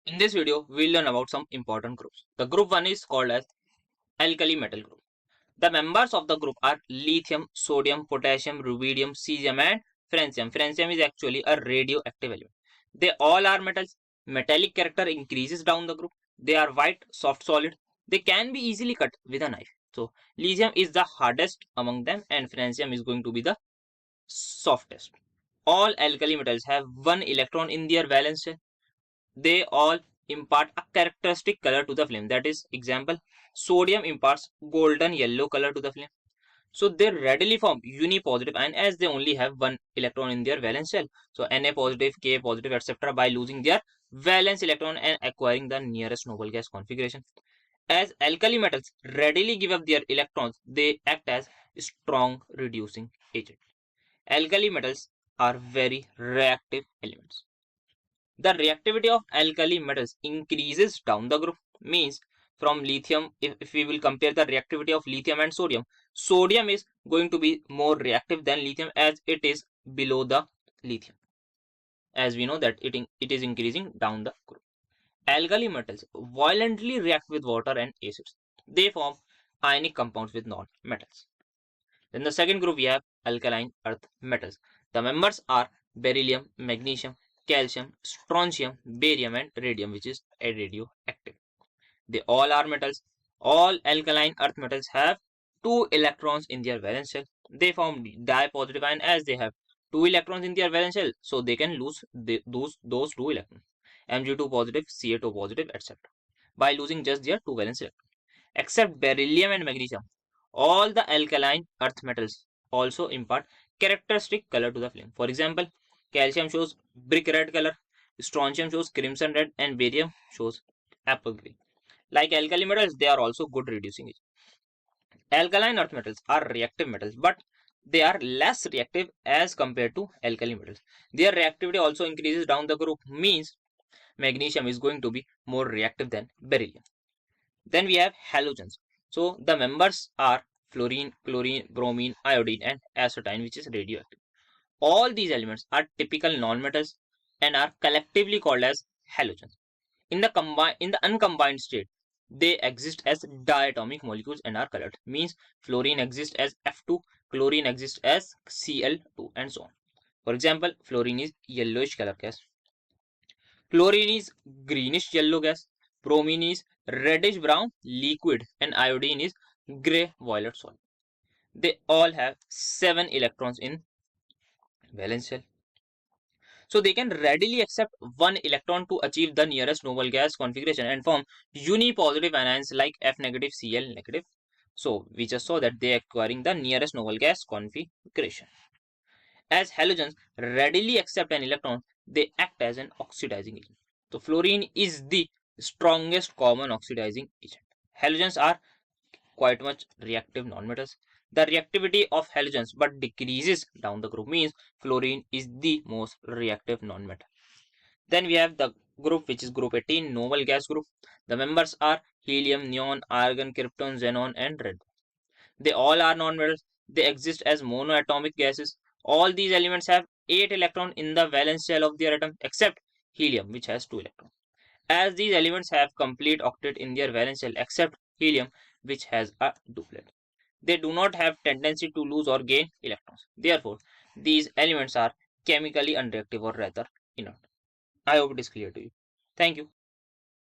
In this video, we'll learn about some important groups. The group 1 is called as alkali metal group. The members of the group are lithium, sodium, potassium, rubidium, cesium and francium. Francium is actually a radioactive element. They all are metals. Metallic character increases down the group. They are white, soft solid. They can be easily cut with a knife. So, lithium is the hardest among them and francium is going to be the softest. All alkali metals have one electron in their valence shell. They all impart a characteristic color to the flame. That is, example, sodium imparts golden yellow color to the flame. So they readily form unipositive ion as they only have one electron in their valence shell. So Na positive, Ka positive, etc. by losing their valence electron and acquiring the nearest noble gas configuration. As alkali metals readily give up their electrons, they act as strong reducing agent. Alkali metals are very reactive elements. The reactivity of alkali metals increases down the group. Means from lithium, if we will compare the reactivity of lithium and sodium is going to be more reactive than lithium as it is below the lithium. As we know that it is increasing down the group. Alkali metals violently react with water and acids. They form ionic compounds with non-metals. Then the second group we have alkaline earth metals. The members are beryllium, magnesium, calcium, strontium, barium and radium, which is radioactive. They all are metals. All alkaline earth metals have two electrons in their valence shell. They form dipositive ion as they have two electrons in their valence shell, so they can lose those two electrons, Mg2 positive, Ca2 positive, etc. by losing just their two valence electrons. Except beryllium and magnesium, all the alkaline earth metals also impart characteristic color to the flame. For example, calcium shows brick red color, strontium shows crimson red, and barium shows apple green. Like alkali metals, they are also good reducing agents. Alkaline earth metals are reactive metals, but they are less reactive as compared to alkali metals. Their reactivity also increases down the group, means magnesium is going to be more reactive than beryllium. Then we have halogens. So the members are fluorine, chlorine, bromine, iodine, and acetine, which is radioactive. All these elements are typical nonmetals and are collectively called as halogens. In the uncombined state, they exist as diatomic molecules and are colored. Means fluorine exists as F2, chlorine exists as Cl2, and so on. For example, fluorine is yellowish color gas. Chlorine is greenish yellow gas. Bromine is reddish brown liquid and iodine is grey violet solid. They all have 7 electrons in valence shell. So they can readily accept one electron to achieve the nearest noble gas configuration and form unipositive anions like F negative, Cl negative. So we just saw that they are acquiring the nearest noble gas configuration. As halogens readily accept an electron, they act as an oxidizing agent. So fluorine is the strongest common oxidizing agent. Halogens are quite much reactive nonmetals. The reactivity of halogens but decreases down the group, means fluorine is the most reactive nonmetal. Then we have the group which is group 18, noble gas group. The members are helium, neon, argon, krypton, xenon and red. They all are nonmetals. They exist as monoatomic gases. All these elements have 8 electrons in the valence shell of their atom except helium, which has 2 electrons. As these elements have complete octet in their valence shell except helium, which has a duplet. They do not have tendency to lose or gain electrons. Therefore, these elements are chemically unreactive or rather inert. I hope it is clear to you. Thank you.